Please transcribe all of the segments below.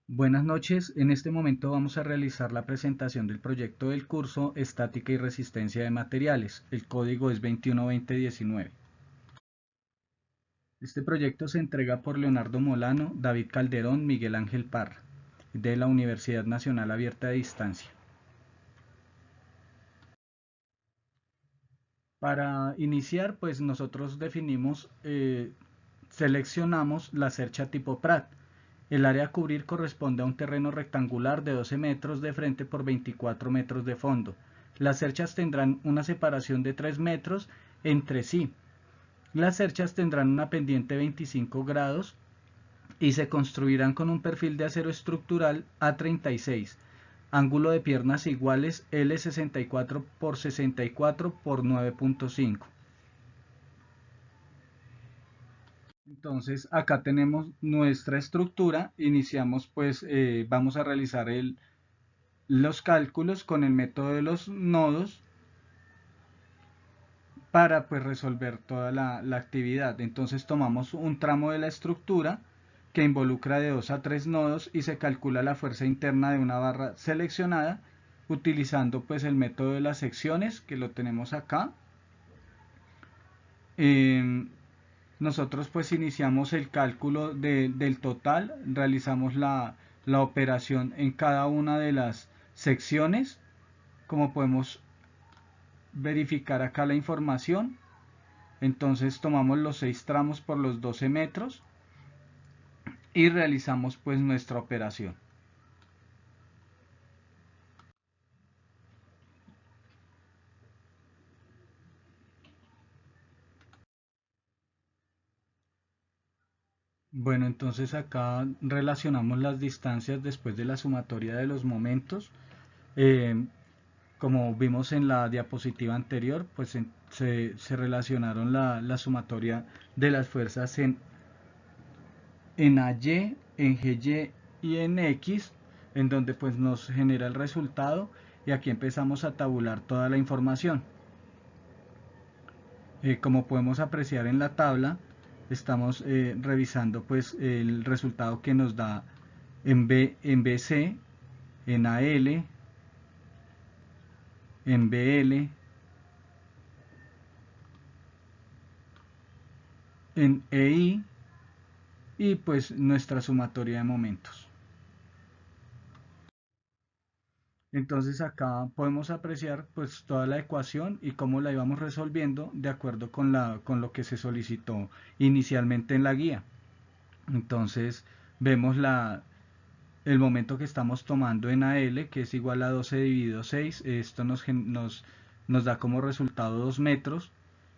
Buenas noches, en este momento vamos a realizar la presentación del proyecto del curso Estática y Resistencia de Materiales. El código es 212019. Este proyecto se entrega por Leonardo Molano, David Calderón, Miguel Ángel Parra, de la Universidad Nacional Abierta de Distancia. Para iniciar, pues nosotros seleccionamos la cercha tipo Prat. El área a cubrir corresponde a un terreno rectangular de 12 metros de frente por 24 metros de fondo. Las cerchas tendrán una separación de 3 metros entre sí. Las cerchas tendrán una pendiente de 25 grados y se construirán con un perfil de acero estructural A36, ángulo de piernas iguales L64 por 64 por 9.5. Entonces acá tenemos nuestra estructura, iniciamos vamos a realizar los cálculos con el método de los nodos para pues resolver toda la actividad. Entonces tomamos un tramo de la estructura que involucra de 2 a 3 nodos y se calcula la fuerza interna de una barra seleccionada utilizando pues el método de las secciones que lo tenemos acá. Eh, Nosotros pues iniciamos el cálculo del total, realizamos la operación en cada una de las secciones, como podemos verificar acá la información. Entonces tomamos los 6 tramos por los 12 metros y realizamos pues nuestra operación. Bueno, entonces acá relacionamos las distancias después de la sumatoria de los momentos. Eh, Como vimos en la diapositiva anterior, pues se relacionaron la sumatoria de las fuerzas en AY, en GY y en X, en donde pues nos genera el resultado y aquí empezamos a tabular toda la información. Como podemos apreciar en la tabla, estamos revisando pues el resultado que nos da en BC, en AL, en BL, en EI y pues nuestra sumatoria de momentos. Entonces acá podemos apreciar pues toda la ecuación y cómo la íbamos resolviendo de acuerdo con lo que se solicitó inicialmente en la guía. Entonces vemos el momento que estamos tomando en AL, que es igual a 12 dividido 6. Esto nos da como resultado 2 metros.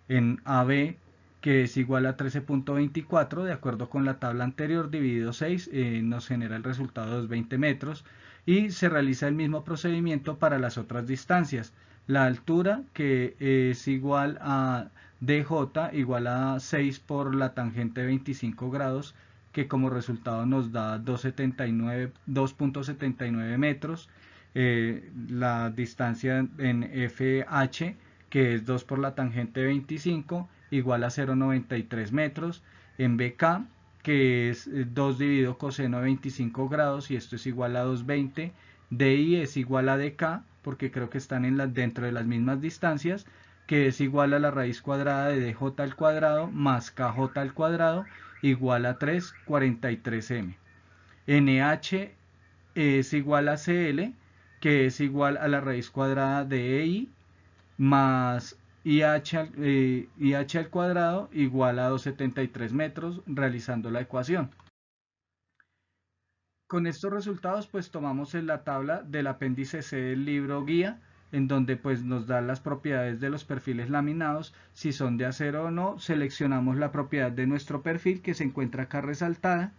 En AB, que es igual a 13.24, de acuerdo con la tabla anterior, dividido 6, nos genera el resultado de 20 metros. Y se realiza el mismo procedimiento para las otras distancias. La altura, que es igual a DJ, igual a 6 por la tangente de 25 grados, que como resultado nos da 2.79 metros. La distancia en FH, que es 2 por la tangente de 25, igual a 0.93 metros. En BK, que es 2 dividido coseno de 25 grados, y esto es igual a 220. DI es igual a DK, porque creo que están dentro de las mismas distancias, que es igual a la raíz cuadrada de DJ al cuadrado más KJ al cuadrado, igual a 343M. NH es igual a CL, que es igual a la raíz cuadrada de EI más IH al cuadrado igual a 273 metros, realizando la ecuación. Con estos resultados pues tomamos en la tabla del apéndice C del libro guía, en donde pues nos da las propiedades de los perfiles laminados, si son de acero o no. Seleccionamos la propiedad de nuestro perfil, que se encuentra acá resaltada,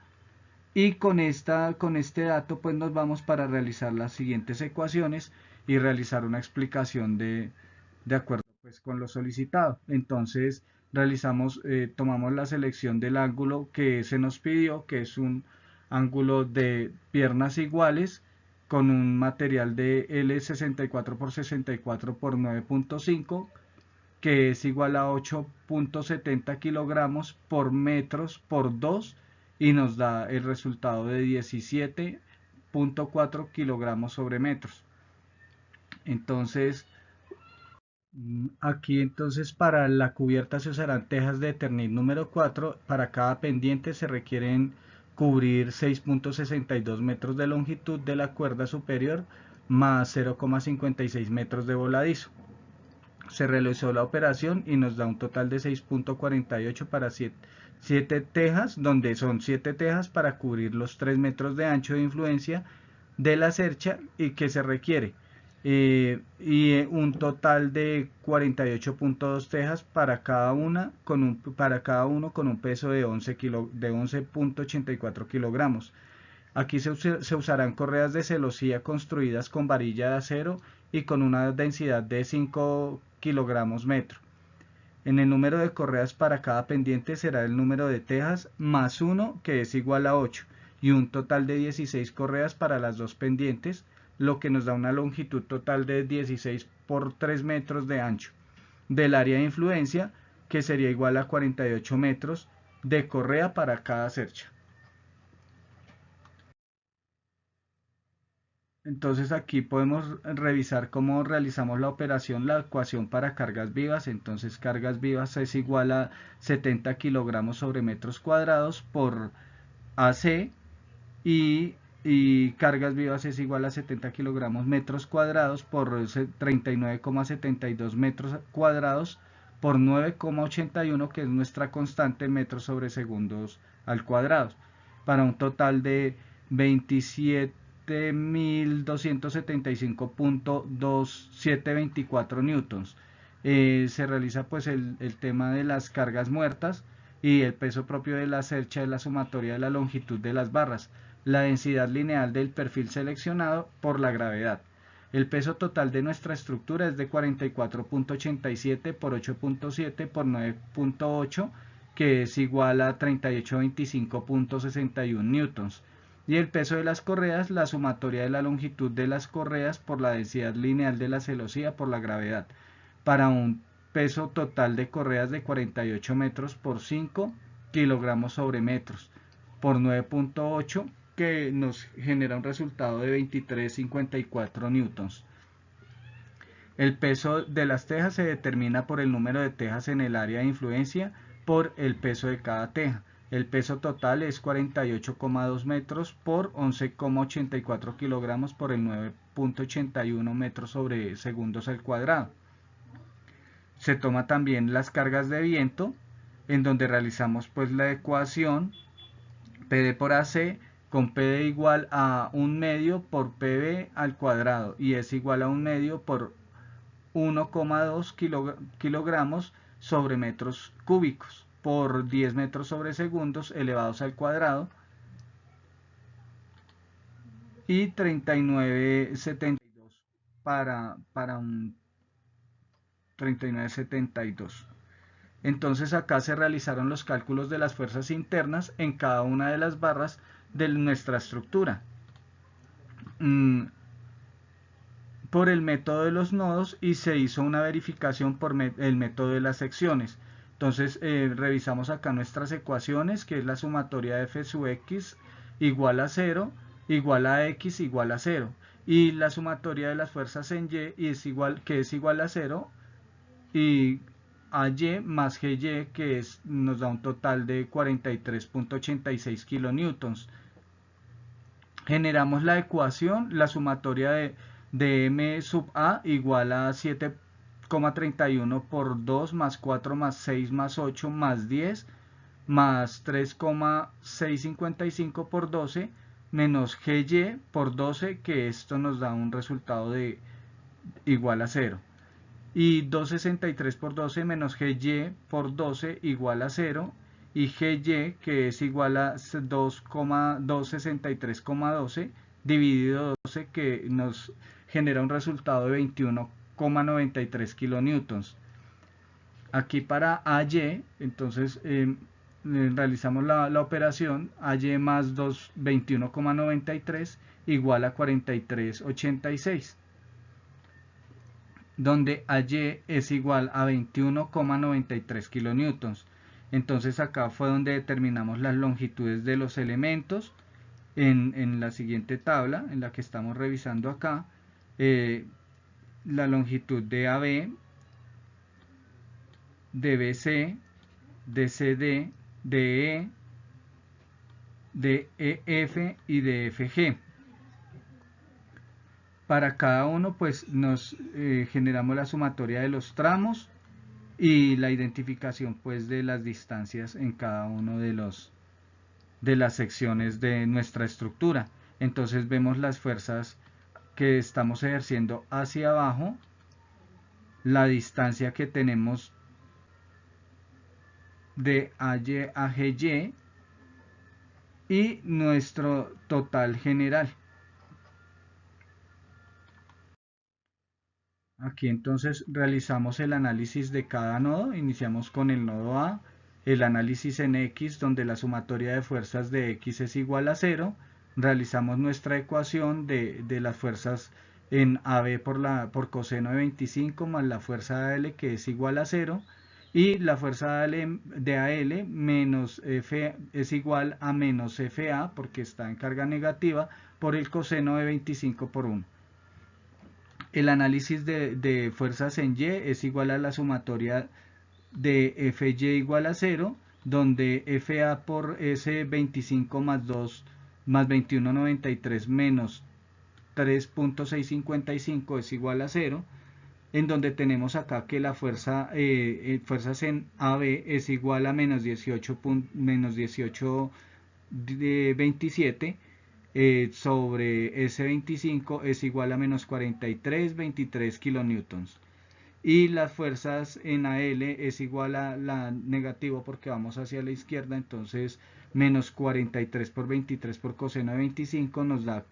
y con este dato pues nos vamos para realizar las siguientes ecuaciones y realizar una explicación de acuerdo pues con lo solicitado. Entonces tomamos la selección del ángulo que se nos pidió, que es un ángulo de piernas iguales con un material de L64 por 64 por 9.5, que es igual a 8.70 kilogramos por metros por 2, y nos da el resultado de 17 0.4 kilogramos sobre metros. Entonces, aquí entonces para la cubierta se usarán tejas de Eternit número 4. Para cada pendiente se requieren cubrir 6.62 metros de longitud de la cuerda superior más 0.56 metros de voladizo. Se realizó la operación y nos da un total de 6.48 para 7 tejas, donde son 7 tejas para cubrir los 3 metros de ancho de influencia de la cercha y que se requiere. Y un total de 48.2 tejas para cada uno con un peso de 11.84 kilogramos. Aquí se usarán correas de celosía construidas con varilla de acero y con una densidad de 5 kilogramos metro. En el número de correas para cada pendiente será el número de tejas más 1, que es igual a 8, y un total de 16 correas para las dos pendientes, lo que nos da una longitud total de 16 por 3 metros de ancho. Del área de influencia, que sería igual a 48 metros de correa para cada cercha. Entonces aquí podemos revisar cómo realizamos la operación, la ecuación para cargas vivas. Entonces cargas vivas es igual a 70 kilogramos sobre metros cuadrados por AC y cargas vivas es igual a 70 kilogramos metros cuadrados por 39,72 metros cuadrados por 9,81, que es nuestra constante metros sobre segundos al cuadrado, para un total de 27.275.2724 newtons. Se realiza pues el tema de las cargas muertas y el peso propio de la cercha es la sumatoria de la longitud de las barras, la densidad lineal del perfil seleccionado por la gravedad. El peso total de nuestra estructura es de 44.87 por 8.7 por 9.8, que es igual a 3825.61 newtons. Y el peso de las correas, la sumatoria de la longitud de las correas por la densidad lineal de la celosía por la gravedad, para un peso total de correas de 48 metros por 5 kilogramos sobre metros por 9.8, que nos genera un resultado de 23.54 newtons. El peso de las tejas se determina por el número de tejas en el área de influencia por el peso de cada teja. El peso total es 48,2 metros por 11,84 kilogramos por el 9.81 metros sobre segundos al cuadrado. Se toma también las cargas de viento, en donde realizamos pues la ecuación PD por AC con PD igual a 1 medio por PB al cuadrado y es igual a 1 medio por 1,2 kilogramos sobre metros cúbicos por 10 metros sobre segundos elevados al cuadrado y 39,72 para un 39,72. Entonces acá se realizaron los cálculos de las fuerzas internas en cada una de las barras de nuestra estructura por el método de los nodos y se hizo una verificación por el método de las secciones. Entonces revisamos acá nuestras ecuaciones, que es la sumatoria de f sub x igual a 0, igual a x igual a 0, y la sumatoria de las fuerzas en y que es igual a 0, y a y más gy, que nos da un total de 43.86 kilonewtons. Generamos la ecuación, la sumatoria de m sub a igual a 7,31 por 2 más 4 más 6 más 8 más 10 más 3,655 por 12 menos gy por 12, que esto nos da un resultado de igual a 0. Y 263 por 12 menos gy por 12 igual a 0. Y gy, que es igual a 263,12 dividido 12, que nos genera un resultado de 21,93 kilonewtons. Aquí para AY, entonces realizamos la operación AY más 21,93 igual a 43,86, donde AY es igual a 21,93 kilonewtons. Entonces acá fue donde determinamos las longitudes de los elementos en la siguiente tabla, en la que estamos revisando acá, la longitud de AB, de BC, de CD, de E, de EF y de FG. Para cada uno pues nos generamos la sumatoria de los tramos y la identificación pues de las distancias en cada uno de las secciones de nuestra estructura. Entonces vemos las fuerzas que estamos ejerciendo hacia abajo, la distancia que tenemos de AY a GY y nuestro total general. Aquí entonces realizamos el análisis de cada nodo. Iniciamos con el nodo A, el análisis en X, donde la sumatoria de fuerzas de X es igual a 0. Realizamos nuestra ecuación de las fuerzas en AB por coseno de 25 más la fuerza de AL, que es igual a 0. Y la fuerza de AL menos F es igual a menos FA, porque está en carga negativa, por el coseno de 25 por 1. El análisis de fuerzas en Y es igual a la sumatoria de Fy igual a 0, donde Fa por S25 más 2 más 21,93 menos 3.655 es igual a 0, en donde tenemos acá que la fuerzas en AB es igual a menos 18,27 sobre S25 es igual a menos 43,23 kilonewtons. Y las fuerzas en AL es igual a la negativo porque vamos hacia la izquierda, entonces menos 43 por 23 por coseno de 25 nos da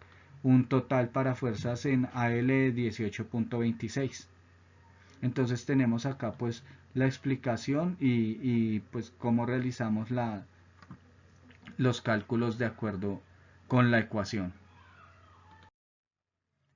un total para fuerzas en AL de 18,26. Entonces tenemos acá pues la explicación y pues cómo realizamos los cálculos de acuerdo con la ecuación.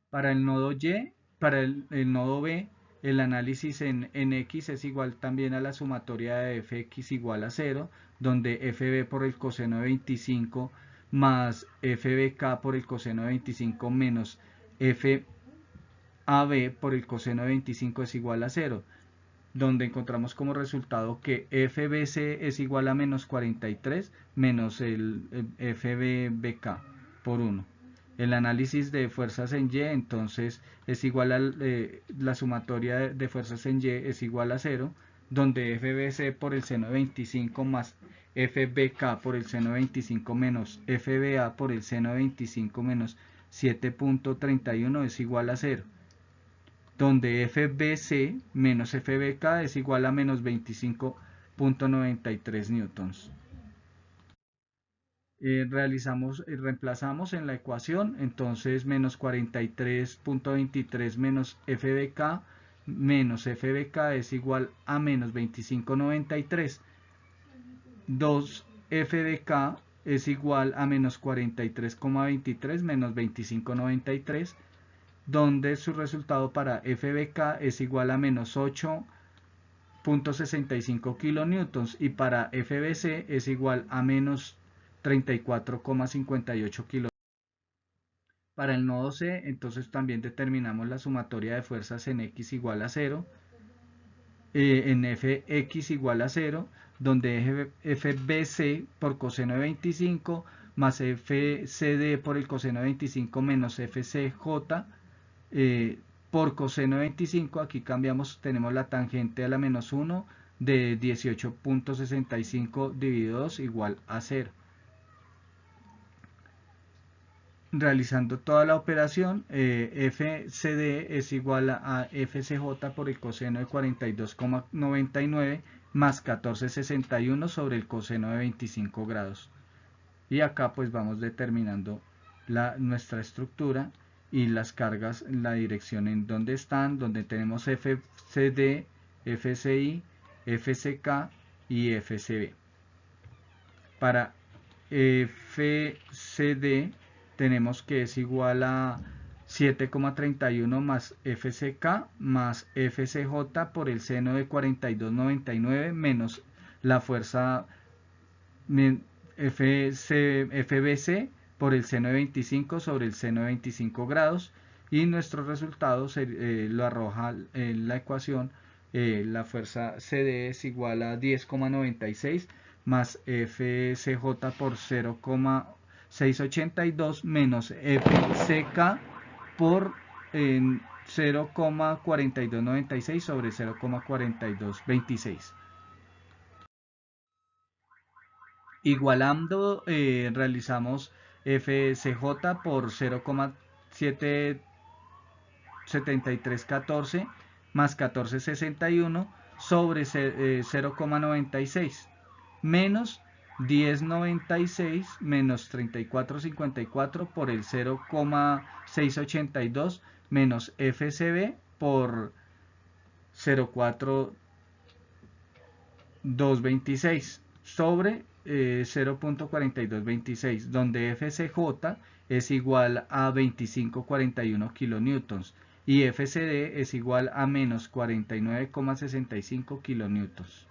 Para el nodo Y, para el nodo B, el análisis en X es igual también a la sumatoria de Fx igual a 0, donde Fb por el coseno de 25 más Fbk por el coseno de 25 menos Fab por el coseno de 25 es igual a 0, donde encontramos como resultado que FBC es igual a menos 43 menos el FBBK por 1. El análisis de fuerzas en Y entonces es igual a la sumatoria de fuerzas en Y es igual a 0, donde FBC por el seno de 25 más FBK por el seno de 25 menos FBA por el seno de 25 menos 7.31 es igual a 0, donde FBC menos FBK es igual a menos 25.93 newtons. Reemplazamos en la ecuación, entonces menos 43.23 menos FBK menos FBK es igual a menos 25.93. 2 FBK es igual a menos 43,23 menos 25.93, donde su resultado para FBK es igual a menos 8.65 kilonewtons y para FBC es igual a menos 34,58 kilonewtons. Para el nodo C, entonces también determinamos la sumatoria de fuerzas en X igual a 0, en Fx igual a 0, donde FBC por coseno de 25 más FCD por el coseno de 25 menos FCJ por coseno de 25, aquí cambiamos, tenemos la tangente a la menos 1 de 18.65 dividido 2 igual a 0. Realizando toda la operación, FCD es igual a FCJ por el coseno de 42,99 más 14,61 sobre el coseno de 25 grados. Y acá pues vamos determinando nuestra estructura y las cargas, la dirección en donde están, donde tenemos FCD, FCI, FCK y FCB. Para FCD tenemos que es igual a 7,31 más FCK más FCJ por el seno de 42,99 menos la fuerza FBC por el seno de 25 sobre el seno de 25 grados, y nuestro resultado lo arroja en la ecuación. La fuerza CD es igual a 10,96 más FCJ por 0,682 menos FCK por 0,4296 sobre 0,4226. Igualando, realizamos FCJ por 0,7314 más 1461 sobre 0,96 menos 1096 menos 3454 por el 0,682 menos FCB por 0,4226 sobre 0,4226, donde FCJ es igual a 2541 kilonewtons y FCD es igual a menos 49,65 kilonewtons.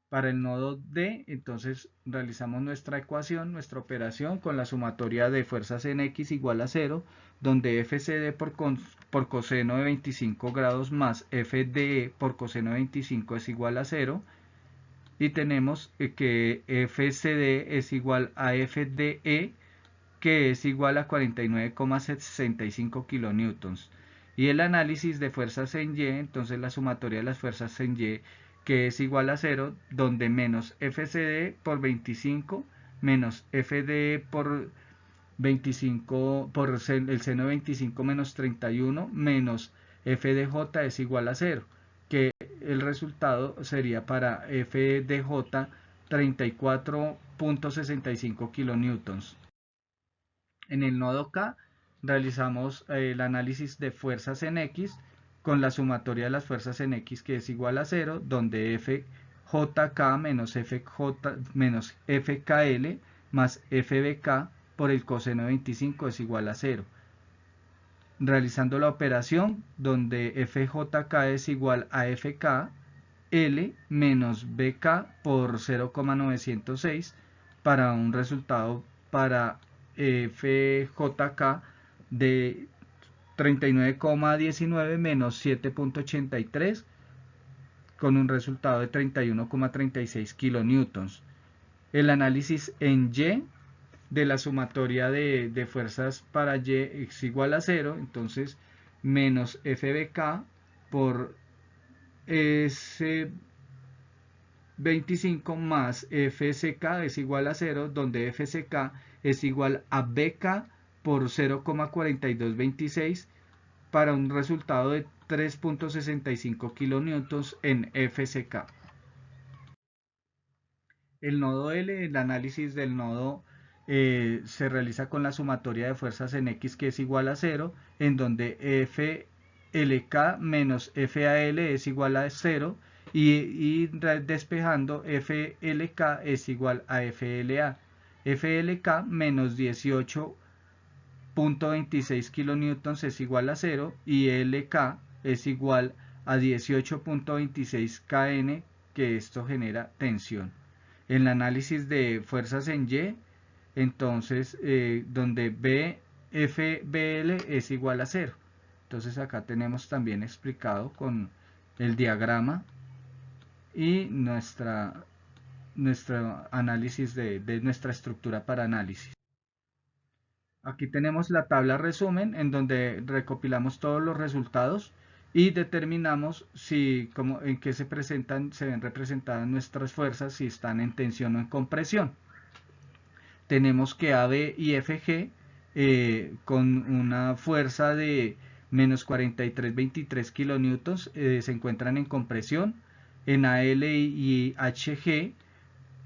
Para el nodo D, entonces realizamos nuestra ecuación, nuestra operación con la sumatoria de fuerzas en X igual a 0, donde FCD por coseno de 25 grados más FDE por coseno de 25 es igual a 0. Y tenemos que FCD es igual a FDE, que es igual a 49,65 kilonewtons. Y el análisis de fuerzas en Y, entonces la sumatoria de las fuerzas en Y, que es igual a 0, donde menos FCD por 25 menos FDE por 25 por el seno de 25 menos 31 menos FDJ es igual a 0, que el resultado sería para FDJ 34,65 kilonewtons. En el nodo K realizamos el análisis de fuerzas en X con la sumatoria de las fuerzas en X, que es igual a 0, donde FJK menos FKL más FBK por el coseno de 25 es igual a 0. Realizando la operación donde FJK es igual a FK, L menos BK por 0,906 para un resultado para FJK de 39,19 menos 7,83 con un resultado de 31,36 kilonewtons. El análisis en Y de la sumatoria de fuerzas para Y es igual a 0, entonces menos FBK por S25 más FCK es igual a 0, donde FCK es igual a BK por 0,4226 para un resultado de 3,65 kilonewtons en FCK. El nodo L, el análisis del nodo se realiza con la sumatoria de fuerzas en X, que es igual a 0, en donde FLK menos FAL es igual a 0 y despejando FLK es igual a FLA. FLK menos 18,26 kilonewtons es igual a 0 y LK es igual a 18,26 kN, que esto genera tensión. En el análisis de fuerzas en Y, entonces donde BFBL es igual a 0. Entonces acá tenemos también explicado con el diagrama y nuestro análisis de nuestra estructura para análisis. Aquí tenemos la tabla resumen en donde recopilamos todos los resultados y determinamos en qué se ven representadas nuestras fuerzas, si están en tensión o en compresión. Tenemos que AB y FG con una fuerza de menos 43,23 kilonewtons se encuentran en compresión. En AL y HG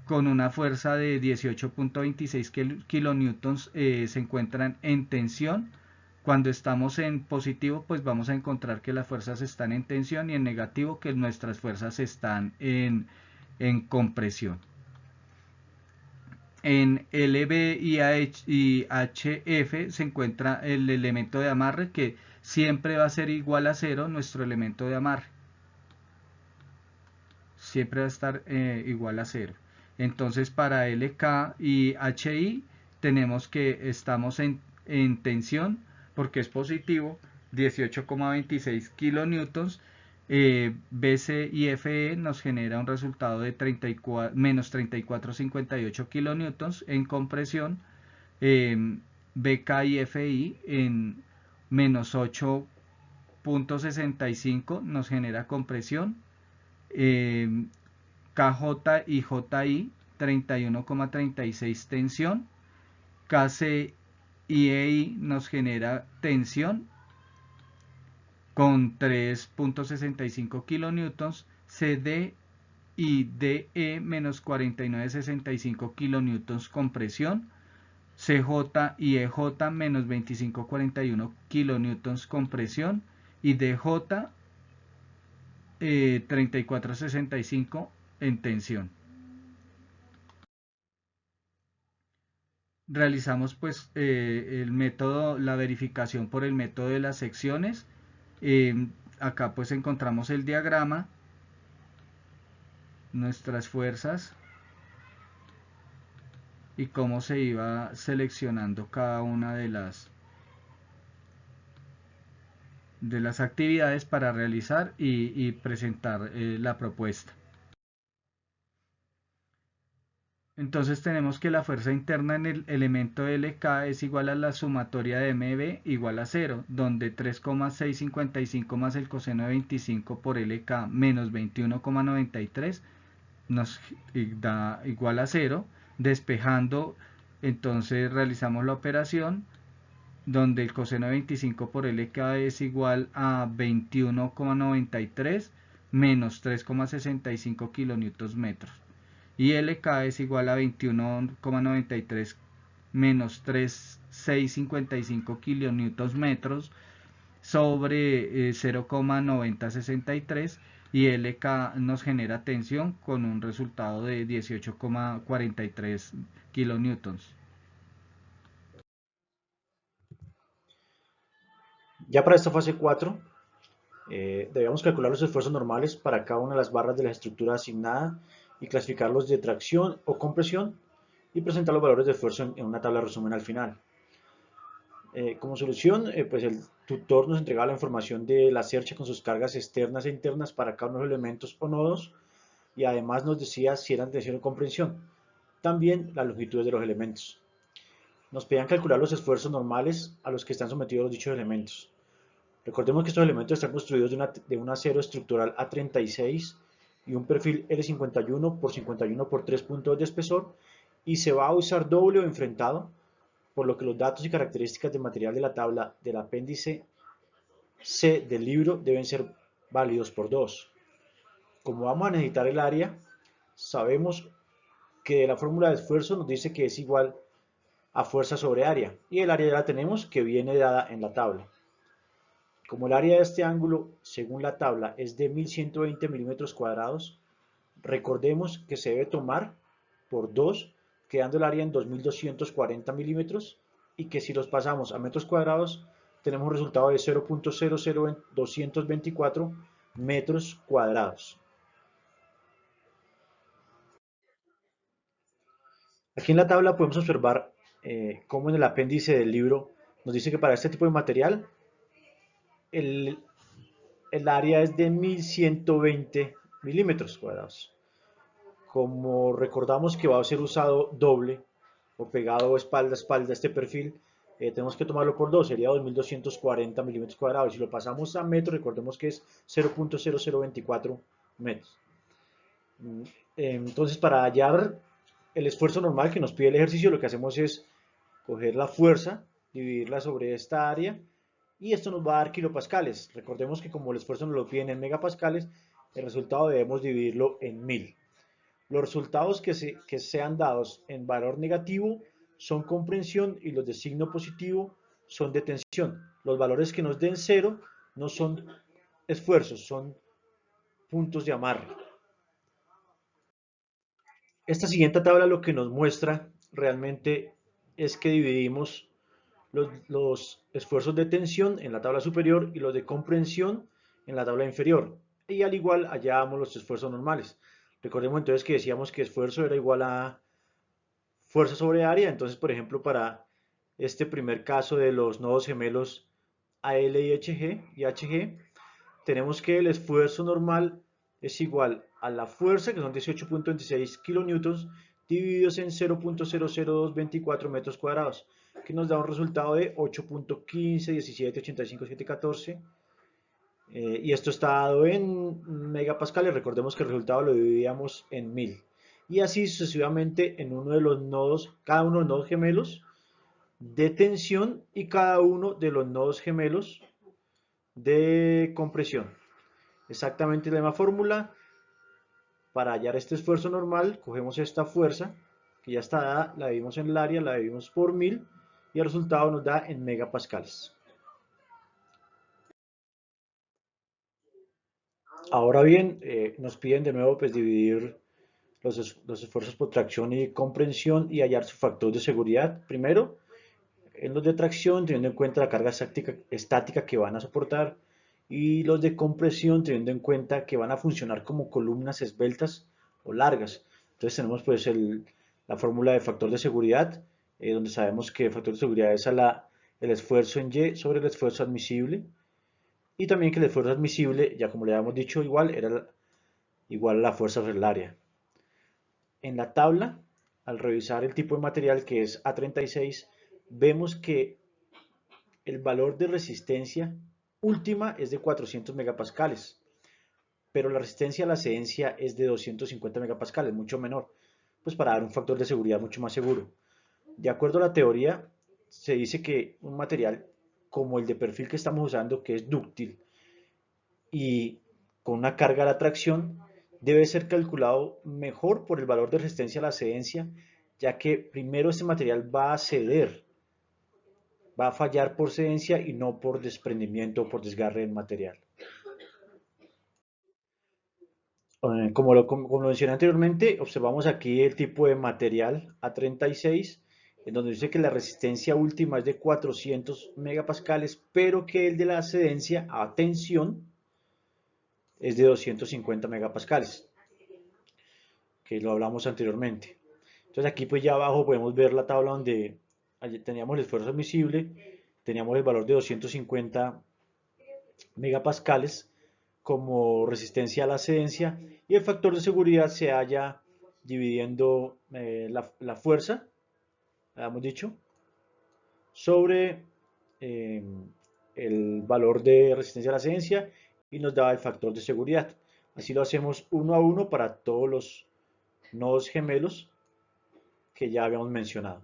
con una fuerza de 18,26 kilonewtons se encuentran en tensión. Cuando estamos en positivo, pues vamos a encontrar que las fuerzas están en tensión, y en negativo que nuestras fuerzas están en compresión. En LB y HF se encuentra el elemento de amarre, que siempre va a ser igual a 0, nuestro elemento de amarre. Siempre va a estar igual a 0. Entonces para LK y HI tenemos que estamos en tensión porque es positivo, 18,26 kilonewtons. BC y FE nos genera un resultado de 34, menos 34,58 kilonewtons en compresión. BK y FI en menos 8,65 nos genera compresión. KJ y JI 31,36 tensión. KC y EI nos genera tensión con 3,65 kilonewtons. CD y DE menos 49,65 kilonewtons compresión. CJ y EJ menos 25,41 kilonewtons compresión. Y DJ 34,65 en tensión. Realizamos pues el método, la verificación por el método de las secciones. Acá pues encontramos el diagrama, nuestras fuerzas y cómo se iba seleccionando cada una de las actividades para realizar y presentar la propuesta. Entonces tenemos que la fuerza interna en el elemento LK es igual a la sumatoria de MB igual a 0, donde 3,655 más el coseno de 25 por LK menos 21,93 nos da igual a 0. Despejando, entonces realizamos la operación donde el coseno de 25 por LK es igual a 21,93 menos 3,65 kilonewtons metros. Y LK es igual a 21,93 menos 3,655 kilonewtons metros sobre 0,9063 y LK nos genera tensión con un resultado de 18,43 kilonewtons. Ya para esta fase 4, debemos calcular los esfuerzos normales para cada una de las barras de la estructura asignada y clasificarlos de tracción o compresión y presentar los valores de esfuerzo en una tabla de resumen al final. Como solución, pues el tutor nos entregaba la información de la cercha con sus cargas externas e internas para cada uno de los elementos o nodos y además nos decía si eran tensión o comprensión. También las longitudes de los elementos. Nos pedían calcular los esfuerzos normales a los que están sometidos los dichos elementos. Recordemos que estos elementos están construidos de un acero estructural A36 y un perfil L51 por 51 por 3 puntos de espesor y se va a usar doble o enfrentado, por lo que los datos y características del material de la tabla del apéndice C del libro deben ser válidos por 2. Como vamos a necesitar el área, sabemos que la fórmula de esfuerzo nos dice que es igual a fuerza sobre área y el área ya la tenemos que viene dada en la tabla. Como el área de este ángulo, según la tabla, es de 1120 milímetros cuadrados, recordemos que se debe tomar por 2, quedando el área en 2240 milímetros, y que si los pasamos a metros cuadrados, tenemos un resultado de 0.00224 metros cuadrados. Aquí en la tabla podemos observar cómo en el apéndice del libro nos dice que para este tipo de material el área es de 1120 milímetros cuadrados. Como recordamos que va a ser usado doble o pegado espalda a espalda este perfil, tenemos que tomarlo por 2, sería 2240 milímetros cuadrados. Si lo pasamos a metros, recordemos que es 0.0024 metros. Entonces, para hallar el esfuerzo normal que nos pide el ejercicio, lo que hacemos es coger la fuerza, dividirla sobre esta área, y esto nos va a dar kilopascales. Recordemos que como el esfuerzo nos lo piden en megapascales, el resultado debemos dividirlo en 1000. Los resultados que sean dados en valor negativo son comprensión y los de signo positivo son de tensión. Los valores que nos den 0 no son esfuerzos, son puntos de amarre. Esta siguiente tabla lo que nos muestra realmente es que dividimos los esfuerzos de tensión en la tabla superior y los de comprensión en la tabla inferior. Y al igual hallábamos los esfuerzos normales. Recordemos entonces que decíamos que esfuerzo era igual a fuerza sobre área. Entonces, por ejemplo, para este primer caso de los nodos gemelos AL y HG, tenemos que el esfuerzo normal es igual a la fuerza, que son 18.26 kilonewtons, divididos en 0.00224 metros cuadrados, que nos da un resultado de 8.15, 17, 85, 7, 14. Y esto está dado en megapascales. Recordemos que el resultado lo dividíamos en 1000. Y así sucesivamente en uno de los nodos, cada uno de los nodos gemelos de tensión y cada uno de los nodos gemelos de compresión. Exactamente la misma fórmula. Para hallar este esfuerzo normal, cogemos esta fuerza que ya está dada, la dividimos en el área, la dividimos por 1000 y el resultado nos da en megapascales. Ahora bien, nos piden de nuevo pues dividir los esfuerzos por tracción y comprensión y hallar su factor de seguridad. Primero, en los de tracción, teniendo en cuenta la carga estática que van a soportar, y los de compresión, teniendo en cuenta que van a funcionar como columnas esbeltas o largas. Entonces tenemos pues la fórmula de factor de seguridad, donde sabemos que el factor de seguridad es el esfuerzo en Y sobre el esfuerzo admisible, y también que el esfuerzo admisible, ya como le habíamos dicho, era igual a la fuerza sobre el área. En la tabla, al revisar el tipo de material que es A36, vemos que el valor de resistencia última es de 400 megapascales, pero la resistencia a la cedencia es de 250 megapascales, mucho menor, pues para dar un factor de seguridad mucho más seguro. De acuerdo a la teoría, se dice que un material como el de perfil que estamos usando, que es dúctil y con una carga de atracción, debe ser calculado mejor por el valor de resistencia a la cedencia, ya que primero este material va a ceder, va a fallar por cedencia y no por desprendimiento o por desgarre del material. Como lo mencioné anteriormente, observamos aquí el tipo de material A36, en donde dice que la resistencia última es de 400 megapascales, pero que el de la cedencia a tensión es de 250 megapascales, que lo hablamos anteriormente. Entonces aquí pues ya abajo podemos ver la tabla donde teníamos el esfuerzo admisible, teníamos el valor de 250 megapascales como resistencia a la cedencia, y el factor de seguridad se halla dividiendo la fuerza, habíamos dicho, sobre eh, el valor de resistencia a la cedencia, y nos da el factor de seguridad. Así lo hacemos uno a uno para todos los nodos gemelos que ya habíamos mencionado.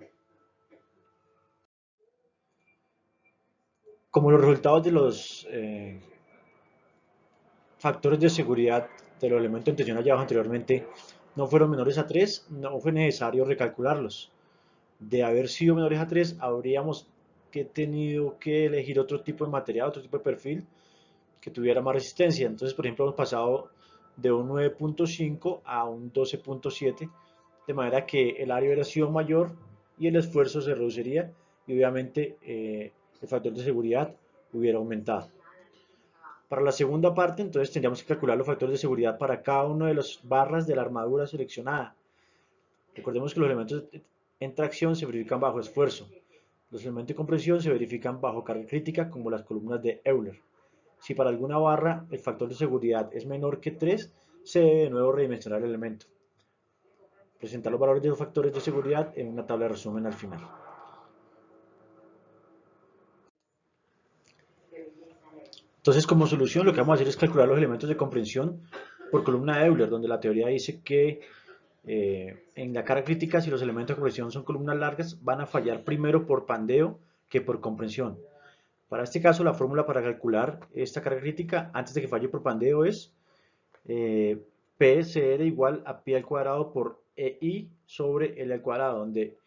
Como los resultados de los factores de seguridad de los elementos de tensión hallados anteriormente no fueron menores a 3, no fue necesario recalcularlos. De haber sido menores a 3, habríamos tenido que elegir otro tipo de material, otro tipo de perfil que tuviera más resistencia. Entonces, por ejemplo, hemos pasado de un 9.5 a un 12.7, de manera que el área hubiera sido mayor y el esfuerzo se reduciría, y obviamente el factor de seguridad hubiera aumentado. Para la segunda parte, entonces tendríamos que calcular los factores de seguridad para cada una de las barras de la armadura seleccionada. Recordemos que los elementos en tracción se verifican bajo esfuerzo. Los elementos de compresión se verifican bajo carga crítica, como las columnas de Euler. Si para alguna barra el factor de seguridad es menor que 3, se debe de nuevo redimensionar el elemento. Presentar los valores de los factores de seguridad en una tabla de resumen al final. Entonces, como solución, lo que vamos a hacer es calcular los elementos de comprensión por columna de Euler, donde la teoría dice que en la carga crítica, si los elementos de compresión son columnas largas, van a fallar primero por pandeo que por comprensión. Para este caso, la fórmula para calcular esta carga crítica antes de que falle por pandeo es PCR igual a pi al cuadrado por EI sobre L al cuadrado, donde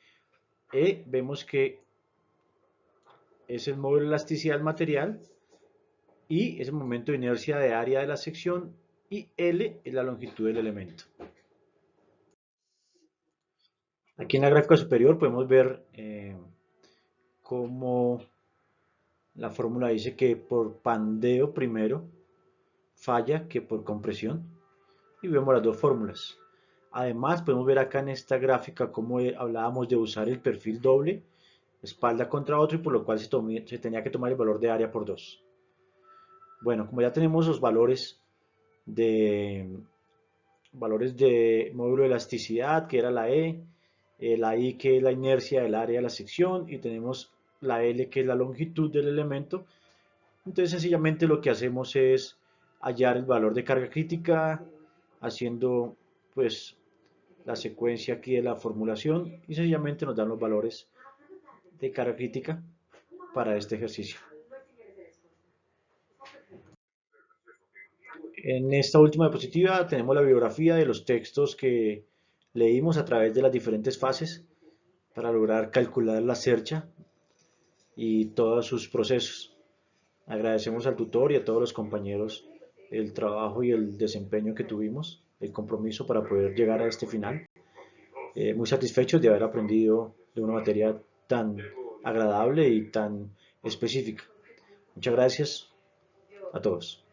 E vemos que es el módulo de elasticidad del material, I es el momento de inercia de área de la sección, y L es la longitud del elemento. Aquí en la gráfica superior podemos ver cómo la fórmula dice que por pandeo primero falla que por compresión, y vemos las dos fórmulas. Además, podemos ver acá en esta gráfica cómo hablábamos de usar el perfil doble, espalda contra otro, y por lo cual se tenía que tomar el valor de área por 2. Bueno, como ya tenemos los valores de módulo de elasticidad, que era la I, que es la inercia del área de la sección, y tenemos la L, que es la longitud del elemento. Entonces, sencillamente lo que hacemos es hallar el valor de carga crítica, haciendo pues la secuencia aquí de la formulación, y sencillamente nos dan los valores de carga crítica para este ejercicio. En esta última diapositiva tenemos la bibliografía de los textos que leímos a través de las diferentes fases para lograr calcular la cercha y todos sus procesos. Agradecemos al tutor y a todos los compañeros el trabajo y el desempeño que tuvimos, el compromiso para poder llegar a este final. Muy satisfechos de haber aprendido de una materia tan agradable y tan específica. Muchas gracias a todos.